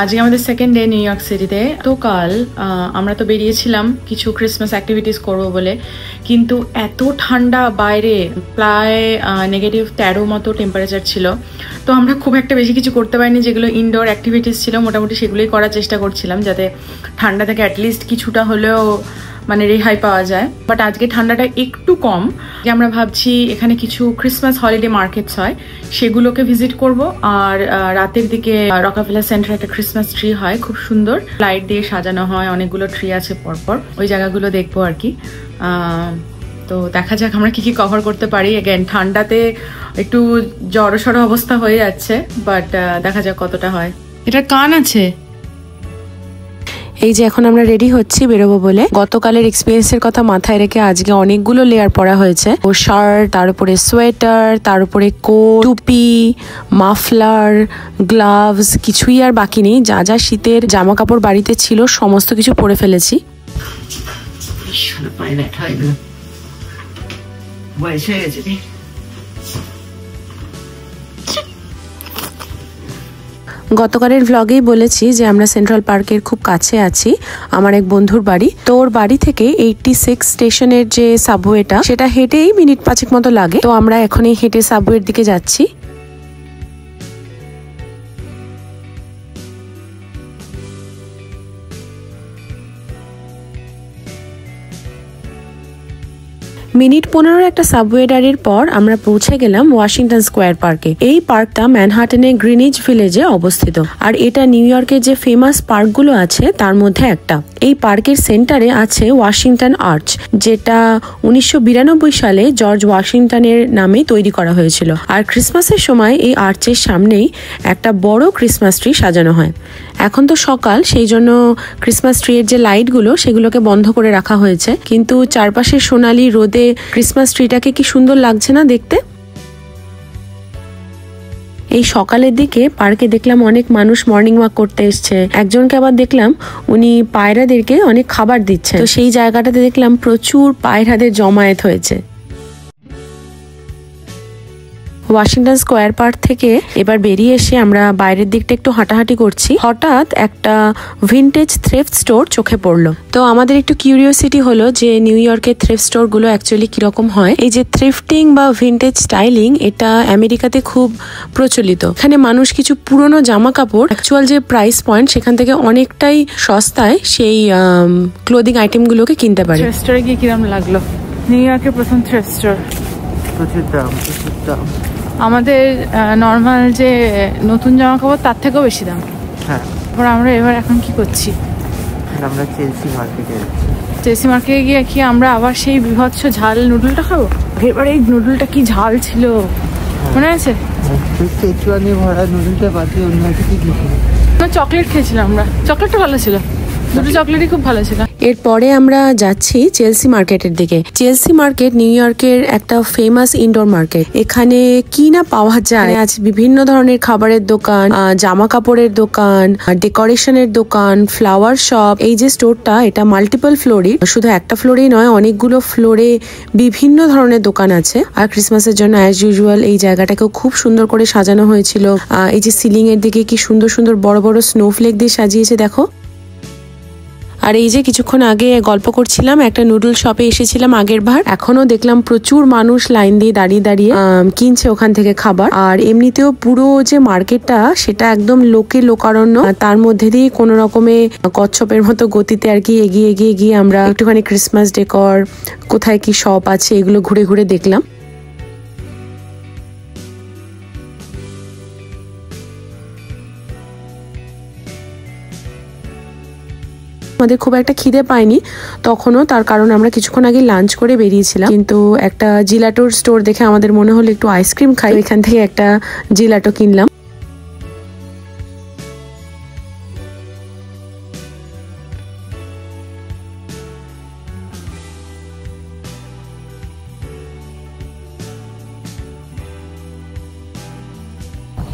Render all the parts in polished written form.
আজকে আমাদের second day new York সিটিতে। তো কাল আমরা তো বেরিয়েছিলাম কিছু ক্রিসমাস অ্যাক্টিভিটিস করবো বলে, কিন্তু এত ঠান্ডা বাইরে, প্রায় -13 মতো টেম্পারেচার ছিল। তো আমরা খুব একটা বেশি কিছু করতে পারিনি, যেগুলো ইনডোর অ্যাক্টিভিটিস ছিল মোটামুটি সেগুলোই করার চেষ্টা করছিলাম, যাতে ঠান্ডা থেকে অ্যাটলিস্ট কিছুটা হলেও মানে রেহাই পাওয়া যায়। বাট আজকে ঠান্ডাটা একটু কম। আমরা ভাবছি এখানে কিছু ক্রিসমাস হলিডে মার্কেটস হয়, সেগুলোকে ভিজিট করব। আর রাতের দিকে রকাফেলার সেন্টারে একটা ক্রিসমাস ট্রি হয়, খুব সুন্দর লাইট দিয়ে সাজানো হয়, অনেকগুলো ট্রি আছে পরপর, ওই জায়গাগুলো দেখবো আর কি। তো দেখা যাক আমরা কি কি কভার করতে পারি। এগেন ঠান্ডাতে একটু জড়সড় অবস্থা হয়ে যাচ্ছে, বাট দেখা যাক কতটা হয়। এটার কান আছে। এই যে এখন আমরা রেডি হচ্ছি বেরোবো বলে। গতকালের এক্সপিরিয়েন্সের কথা মাথায় রেখে আজকে অনেকগুলো লেয়ার পরা হয়েছে। ও শার্ট, তার উপরে সোয়েটার, তার উপরে কোট, টুপি, মাফলার, গ্লাভস, কিছুই আর বাকি নেই। যা যা শীতের জামা কাপড় বাড়িতে ছিল সমস্ত কিছু পরে ফেলেছি। গতকালের ভ্লগেই বলেছি যে আমরা সেন্ট্রাল পার্কের খুব কাছে আছি, আমার এক বন্ধুর বাড়ি। তো ওর বাড়ি থেকে 86 স্টেশনের যে সাবওয়েটা, সেটা হেঁটেই মিনিট 5 মতো লাগে। তো আমরা এখনই হেঁটে সাবওয়ের দিকে যাচ্ছি। মিনিট 15 একটা সাবওয়ে গাড়ির পর আমরা পৌঁছে গেলাম ওয়াশিংটন স্কোয়ার পার্কে। এই পার্কটা ম্যানহাটনের গ্রিনিচ ভিলেজে অবস্থিত, আর এটা নিউ ইয়র্কের যে ফেমাস পার্কগুলো আছে তার মধ্যে একটা। এই পার্কের সেন্টারে আছে ওয়াশিংটন আর্চ, যেটা 1992 সালে জর্জ ওয়াশিংটনের নামে তৈরি করা হয়েছিল। আর ক্রিসমাসের সময় এই আর্চের সামনেই একটা বড় ক্রিসমাস ট্রি সাজানো হয়। এখন তো সকাল, সেই জন্য ক্রিসমাস ট্রির যে লাইটগুলো সেগুলোকে বন্ধ করে রাখা হয়েছে, কিন্তু চারপাশে সোনালি রোদে ক্রিসমাস ট্রিটাকে কি সুন্দর লাগছে না দেখতে। এই সকালের দিকে পার্কে দেখলাম অনেক মানুষ মর্নিং ওয়াক করতে এসছে। একজনকে আবার দেখলাম উনি পায়রাদেরকে অনেক খাবার দিচ্ছে। তো সেই জায়গাটাতে দেখলাম প্রচুর পায়রাদের জমায়েত হয়েছে। ওয়াশিংটন স্কোয়ার পার্ক থেকে এবার বেরিয়ে এসে আমরা বাইরের দিকটা একটু হাঁটাহাঁটি করছি। হঠাৎ একটা ভিনটেজ থ্রিফট স্টোর চোখে পড়লো। তো আমাদের একটু কিউরিওসিটি হলো যে নিউ ইয়র্কের থ্রিফট স্টোর গুলো অ্যাকচুয়ালি কিরকম হয়। এই যে থ্রিফটিং বা ভিনটেজ স্টাইলিং, এটা আমেরিকাতে খুব প্রচলিত। এখানে মানুষ কিছু পুরনো জামা কাপড় অ্যাকচুয়াল যে প্রাইস পয়েন্ট সেখান থেকে অনেকটাই সস্তায় সেই ক্লোদিং আইটেম গুলোকে কিনতে পারে। থ্রিফট স্টোরে গিয়ে কিরকম লাগলো? নিউ ইয়র্কের প্রথম থ্রিফট স্টোর। প্রচুর দাম। আমাদের নর্মাল যে নতুন জামা কাপড় তার থেকেও বেশি দাম। হ্যাঁ। আমরা এবার এখন কি করছি? আমরা চেলসি মার্কেটে যাচ্ছি। চেলসি মার্কেটে গিয়ে কি আমরা আবার সেই বিভৎস ঝাল নুডলটা খাবো? এবার এই নুডলটা কি ঝাল ছিল মনে আছে? চেচুয়ানি ভরা নুডলটা বাকি অন্য কিছু না, চকলেট খেয়েছিলাম আমরা। চকলেটটা ভালো ছিল, দুটো চকলেটই খুব ভালো ছিল। এরপরে আমরা যাচ্ছি চেলসি মার্কেটের দিকে। চেলসি মার্কেট নিউ ইয়র্কের একটা ফেমাস ইনডোর মার্কেট। এখানে কি না পাওয়া যায়, আছে বিভিন্ন ধরনের খাবারের দোকান, জামা কাপড়ের দোকান, ডেকোরেশনের দোকান, ফ্লাওয়ার শপ। এই যে স্টোরটা, এটা মাল্টিপল ফ্লোরে, শুধু একটা ফ্লোরেই নয়, অনেকগুলো ফ্লোরে বিভিন্ন ধরনের দোকান আছে। আর ক্রিসমাসের জন্য অ্যাজ ইউজুয়াল এই জায়গাটাকেও খুব সুন্দর করে সাজানো হয়েছিল। এই যে সিলিং এর দিকে কি সুন্দর সুন্দর বড় বড় স্নোফ্লেক দিয়ে সাজিয়েছে দেখো। আর এই যে কিছুক্ষণ আগে গল্প করছিলাম, একটা নুডল শপে এসেছিলাম আগের বার। এখনো দেখলাম প্রচুর মানুষ লাইন দিয়ে দাঁড়িয়ে দাঁড়িয়ে কিনছে ওখান থেকে খাবার। আর এমনিতেও পুরো যে মার্কেটটা সেটা একদম লোকারণ্য। তার মধ্যে দিয়ে কোনো রকমে কচ্ছপের মতো গতিতে আর কি এগিয়ে গিয়ে আমরা একটুখানি ক্রিসমাস ডেকর, কোথায় কি শপ আছে এগুলো ঘুরে ঘুরে দেখলাম। আমাদের খুব একটা খিদে পায়নি তখনও, তার কারণ আমরা কিছুক্ষণ আগে লাঞ্চ করে বেরিয়েছিলাম। কিন্তু একটা জিলাটোর স্টোর দেখে আমাদের মনে হলো একটু আইসক্রিম খাই, এখান থেকে একটা জিলাটো কিনলাম।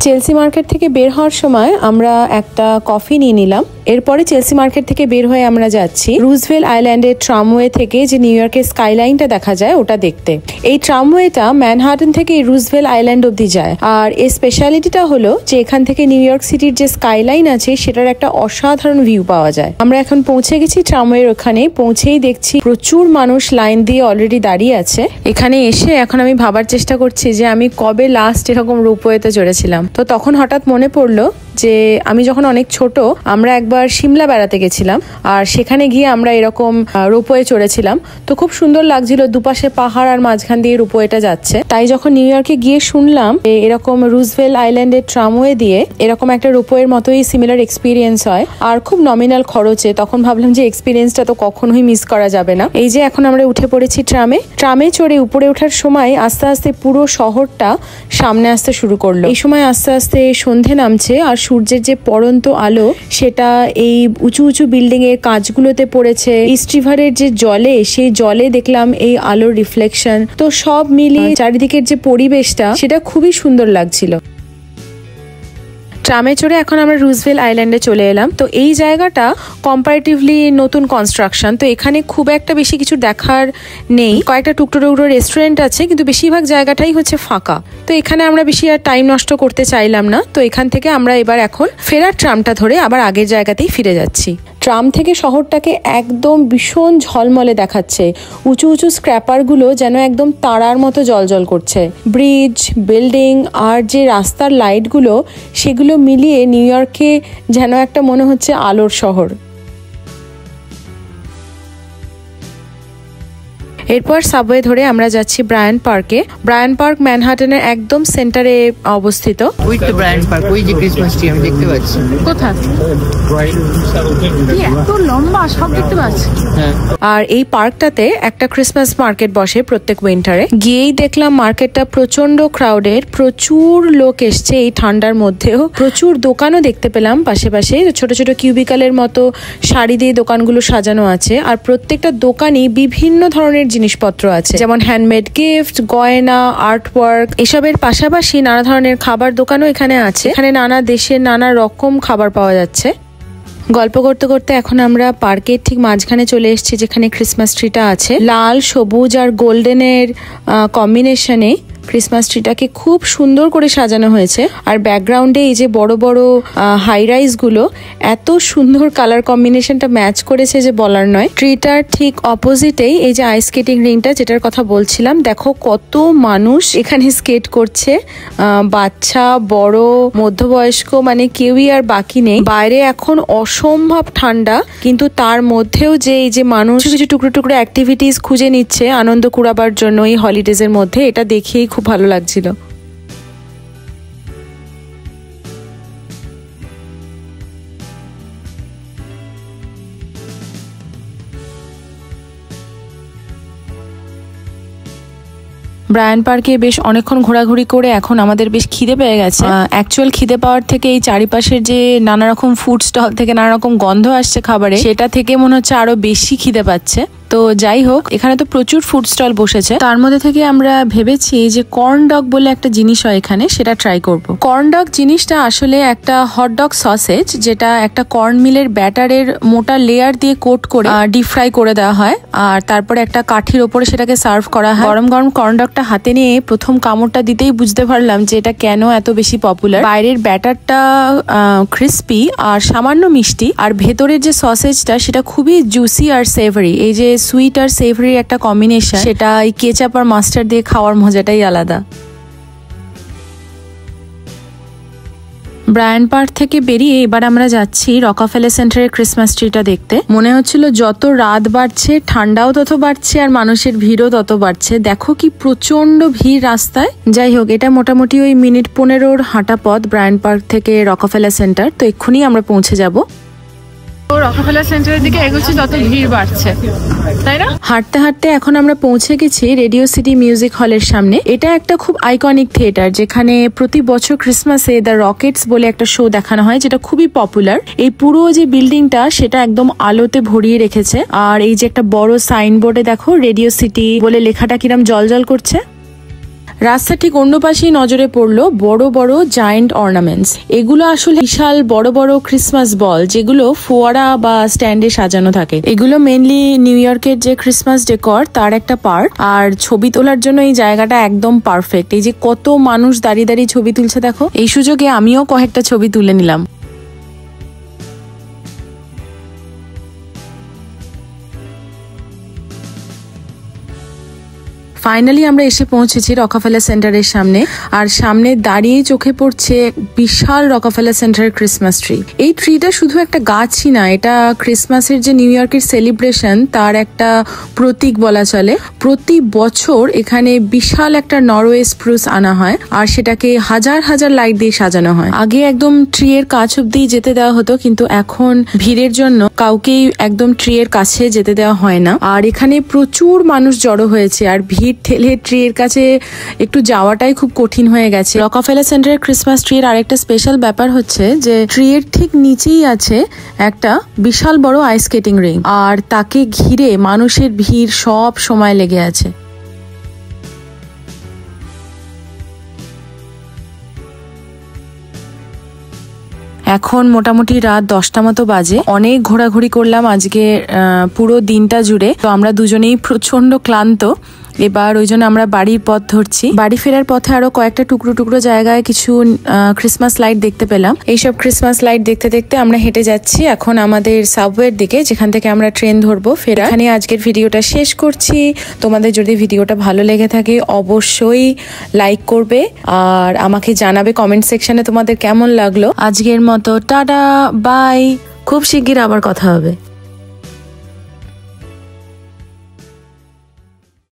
চেলসি মার্কেট থেকে বের হওয়ার সময় আমরা একটা কফি নিয়ে নিলাম। এরপরে চেলসি মার্কেট থেকে বের হয়ে আমরা যাচ্ছি রুজভেল আইল্যান্ডের ট্রামওয়ে থেকে যে নিউ ইয়র্কের স্কাইলাইনটা দেখা যায় ওটা দেখতে। এই ট্রামওয়েটা ম্যানহাটন থেকে রুজভেল আইল্যান্ড অব্দি যায়। আর এর স্পেশালিটিটা হলো যে এখান থেকে নিউ ইয়র্ক সিটির যে স্কাইলাইন আছে সেটার একটা অসাধারণ ভিউ পাওয়া যায়। আমরা এখন পৌঁছে গেছি ট্রামওয়ের ওখানে। পৌঁছেই দেখছি প্রচুর মানুষ লাইন দিয়ে অলরেডি দাঁড়িয়ে আছে। এখানে এসে এখন আমি ভাবার চেষ্টা করছি যে আমি কবে লাস্ট এরকম রোপওয়েতে চড়েছিলাম। তো তখন হঠাৎ মনে পড়লো যে আমি যখন অনেক ছোট আমরা একবার সিমলা বেড়াতে গেছিলাম আর সেখানে গিয়ে আমরা এরকম রোপওয়ে চড়েছিলাম। তো খুব সুন্দর লাগছিল, দুপাশে পাহাড় আর মাঝখান দিয়ে রোপওয়েটা যাচ্ছে। তাই যখন নিউ ইয়র্কে গিয়ে শুনলাম এরকম রুজভেল আইল্যান্ডের ট্রামওয়ে দিয়ে এরকম একটা রোপওয়ের মতোই সিমিলার এক্সপিরিয়েন্স হয় আর খুব নমিনাল খরচে, তখন ভাবলাম যে এক্সপিরিয়েন্সটা তো কখনোই মিস করা যাবে না। এই যে এখন আমরা উঠে পড়েছি ট্রামে চড়ে উপরে ওঠার সময় আস্তে আস্তে পুরো শহরটা সামনে আসতে শুরু করলো। এই সময় আস্তে আস্তে সন্ধে নামছে আর সূর্যের যে পড়ন্ত আলো সেটা এই উঁচু উঁচু বিল্ডিং এর কাঁচগুলোতে পড়েছে। ইস্ট রিভারের যে জলে, সেই জলে দেখলাম এই আলোর রিফ্লেকশন। তো সব মিলিয়ে চারিদিকের যে পরিবেশটা সেটা খুবই সুন্দর লাগছিল। ট্রামে চড়ে এখন আমরা রুজভেল আইল্যান্ডে চলে এলাম। তো এই জায়গাটা কম্পারেটিভলি নতুন কনস্ট্রাকশন, তো এখানে খুব একটা বেশি কিছু দেখার নেই। কয়েকটা টুকরো রেস্টুরেন্ট আছে কিন্তু বেশিরভাগ জায়গাটাই হচ্ছে ফাঁকা। তো এখানে আমরা বেশি আর টাইম নষ্ট করতে চাইলাম না। তো এখান থেকে আমরা এবার এখন ফেরার ট্রামটা ধরে আবার আগের জায়গাতেই ফিরে যাচ্ছি। ট্রাম থেকে শহরটাকে একদম ভীষণ ঝলমলে দেখাচ্ছে। উঁচু উঁচু স্ক্র্যাপারগুলো যেন একদম তারার মতো জ্বলজ্বল করছে। ব্রিজ, বিল্ডিং আর যে রাস্তার লাইটগুলো, সেগুলো মিলিয়ে নিউ ইয়র্কে যেন একটা মনে হচ্ছে আলোর শহর। এরপর সাবওয়ে ধরে আমরা যাচ্ছি ব্রায়ান পার্কে। ব্রায়ান পার্ক ম্যানহাটনের একদম সেন্টারে অবস্থিত। ওই তো ব্রায়ান পার্ক, ওই যে ক্রিসমাস ট্রি আমি দেখতে পাচ্ছি। কোথায়? এত লম্বা, সব দেখতে পাচ্ছি। আর এই পার্কটাতে একটা ক্রিসমাস মার্কেট বসে প্রত্যেক উইন্টারে। গিয়েই দেখলাম মার্কেটটা প্রচন্ড ক্রাউডেড, প্রচুর লোক এসছে এই ঠান্ডার মধ্যেও। প্রচুর দোকানও দেখতে পেলাম পাশে পাশে, ছোট ছোট কিউবিকালের মতো শাড়ি দিয়ে দোকানগুলো সাজানো আছে। আর প্রত্যেকটা দোকানই বিভিন্ন ধরনের জিনিসপত্র আছে, যেমন হ্যান্ডমেড গিফট, গয়না, আর্টওয়ার্ক। এসবের পাশাপাশি নানা ধরনের খাবার দোকানও এখানে আছে। এখানে নানা দেশের নানা রকম খাবার পাওয়া যাচ্ছে। গল্প করতে করতে এখন আমরা পার্কের ঠিক মাঝখানে চলে এসেছি, যেখানে ক্রিসমাস ট্রিটা আছে। লাল, সবুজ আর গোল্ডেনের কম্বিনেশনে ক্রিসমাস ট্রিটাকে খুব সুন্দর করে সাজানো হয়েছে। আর ব্যাকগ্রাউন্ডে এই যে বড় বড় হাই রাইজ গুলো, এত সুন্দর কালার কম্বিনেশনটা ম্যাচ করেছে যে বলার নয়। ট্রিটার ঠিক অপোজিটেই এই যে আইস স্কেটিং রিংটা, যেটার কথা বলছিলাম, দেখো কত মানুষ এখানে স্কেট করছে। বাচ্চা, বড়, মধ্যবয়স্ক, মানে কেউই আর বাকি নেই। বাইরে এখন অসম্ভব ঠান্ডা, কিন্তু তার মধ্যেও যে এই যে মানুষ কিছু টুকরো টুকরো অ্যাক্টিভিটিস খুঁজে নিচ্ছে আনন্দ কুড়াবার জন্য এই হলিডেজ এর মধ্যে, এটা দেখেই খুব ভালো লাগছিল। ব্রায়ান পার্কে বেশ অনেকক্ষণ ঘোরাঘুরি করে এখন আমাদের বেশ খিদে পেয়ে গেছে। অ্যাকচুয়াল খিদে পাওয়ার থেকে এই চারিপাশের যে নানা রকম ফুড স্টল থেকে নানা রকম গন্ধ আসছে খাবারে, সেটা থেকে মনে হচ্ছে আরো বেশি খিদে পাচ্ছে। তো যাই হোক, এখানে তো প্রচুর ফুড স্টল বসেছে। তার মধ্যে থেকে আমরা ভেবেছি যে কর্ন ডগ বলে একটা জিনিস হয় এখানে, সেটা ট্রাই করব। কর্ন ডগ জিনিসটা আসলে একটা হটডগ সসেজ, যেটা একটা কর্ন মিলের ব্যাটারের মোটা লেয়ার দিয়ে কোট করে ডিপ ফ্রাই করে দেওয়া হয়। আর তারপরে একটা কাঠির ওপরে সেটাকে সার্ভ করা হয়। গরম গরম কর্ন ডগটা হাতে নিয়ে প্রথম কামড়টা দিতেই বুঝতে পারলাম যে এটা কেন এত বেশি পপুলার। বাইরের ব্যাটারটা ক্রিস্পি আর সামান্য মিষ্টি, আর ভেতরের যে সসেজটা সেটা খুবই জুসি আর সেভারি। এই যে সুইট আর সেভারি একটা কম্বিনেশন, সেটা এই কেচাপ আর মাস্টার্ড দিয়ে খাওয়ার মজাটাই আলাদা। ব্রায়ান পার্ক থেকে বেরিয়ে এবার আমরা যাচ্ছি রকাফেলার সেন্টারের ক্রিসমাস ট্রিটা দেখতে। মনে হচ্ছিল যত রাত বাড়ছে ঠান্ডাও তত বাড়ছে আর মানুষের ভিড়ও তত বাড়ছে। দেখো কি প্রচন্ড ভিড় রাস্তায়। যাই হোক, এটা মোটামুটি ওই মিনিট 15 হাঁটা পথ ব্রায়ান পার্ক থেকে রকাফেলার সেন্টার। তো এক্ষুনি আমরা পৌঁছে যাব। রকাফেলার সেন্টারের দিকে এগোচ্ছি তত ভিড় বাড়ছে, তাই না? হাঁটতে হাঁটতে এখন আমরা পৌঁছে গেছি রেডিও সিটি মিউজিক হলের সামনে। এটা একটা খুব আইকনিক থিয়েটার, যেখানে প্রতি বছর ক্রিসমাসে দ্য রকেটস বলে একটা শো দেখানো হয়, যেটা খুবই পপুলার। এই পুরো যে বিল্ডিংটা সেটা একদম আলোতে ভরিয়ে রেখেছে। আর এই যে একটা বড় সাইনবোর্ডে দেখো রেডিও সিটি বলে লেখাটা কিরম জলজল করছে। রাস্তা ঠিক অন্য পাশেই নজরে পড়লো বড় বড় জায়ান্ট অর্নামেন্টস। এগুলো আসলে বিশাল বড় বড় ক্রিসমাস বল, যেগুলো ফোয়ারা বা স্ট্যান্ডে সাজানো থাকে। এগুলো মেনলি নিউ ইয়র্কের যে ক্রিসমাস ডেকর তার একটা পার্ট। আর ছবি তোলার জন্য এই জায়গাটা একদম পারফেক্ট। এই যে কত মানুষ দাঁড়িয়ে দাঁড়িয়ে ছবি তুলছে দেখো। এই সুযোগে আমিও কয়েকটা ছবি তুলে নিলাম। ফাইনালি আমরা এসে পৌঁছেছি রকাফেলার সেন্টারের সামনে। আর সামনে দাঁড়িয়ে চোখে পড়ছে বিশাল রকাফেলার সেন্টারের ক্রিসমাস ট্রি। এই ট্রিটা শুধু একটা গাছই না, এটা ক্রিসমাসের যে নিউ ইয়র্কের সেলিব্রেশন তার একটা প্রতীক বলা চলে। প্রতি বছর এখানে বিশাল একটা নরওয়ে স্প্রুস আনা হয় আর সেটাকে হাজার হাজার লাইট দিয়ে সাজানো হয়। আগে একদম ট্রি এর কাছ অব্দি যেতে দেওয়া হতো, কিন্তু এখন ভিড়ের জন্য কাউকেই একদম ট্রি এর কাছে যেতে দেওয়া হয় না। আর এখানে প্রচুর মানুষ জড়ো হয়েছে আর ভিড় ঠেলে ট্রি এর কাছে একটু যাওয়াটাই খুব কঠিন হয়ে গেছে। রকাফেলার সেন্টারের ক্রিসমাস ট্রি এর আরেকটা স্পেশাল ব্যাপার হচ্ছে যে ট্রি এর ঠিক নিচেই আছে একটা বিশাল বড় আইস স্কেটিং রিং, আর তাকে ঘিরে মানুষের ভিড় সব সময় লেগে আছে। এখন মোটামুটি রাত 10টা মতো বাজে। অনেক ঘোরাঘুরি করলাম আজকে পুরো দিনটা জুড়ে। তো আমরা দুজনেই প্রচন্ড ক্লান্ত। এবার ওই জন্য আমরা বাড়ির পথ ধরছি। বাড়ি ফেরার পথে আরো কয়েকটা টুকরো টুকরো জায়গায় কিছু ক্রিসমাস লাইট দেখতে পেলাম। এইসব ক্রিসমাস লাইট দেখতে দেখতে আমরা হেঁটে যাচ্ছি এখন আমাদের সাবওয়ের দিকে, যেখান থেকে আমরা ট্রেন ধরবো ফেরা। এখানে আজকের ভিডিওটা শেষ করছি। তোমাদের যদি ভিডিওটা ভালো লেগে থাকে অবশ্যই লাইক করবে আর আমাকে জানাবে কমেন্ট সেকশনে তোমাদের কেমন লাগলো। আজকের মতো টাটা, বাই। খুব শিগগির আবার কথা হবে।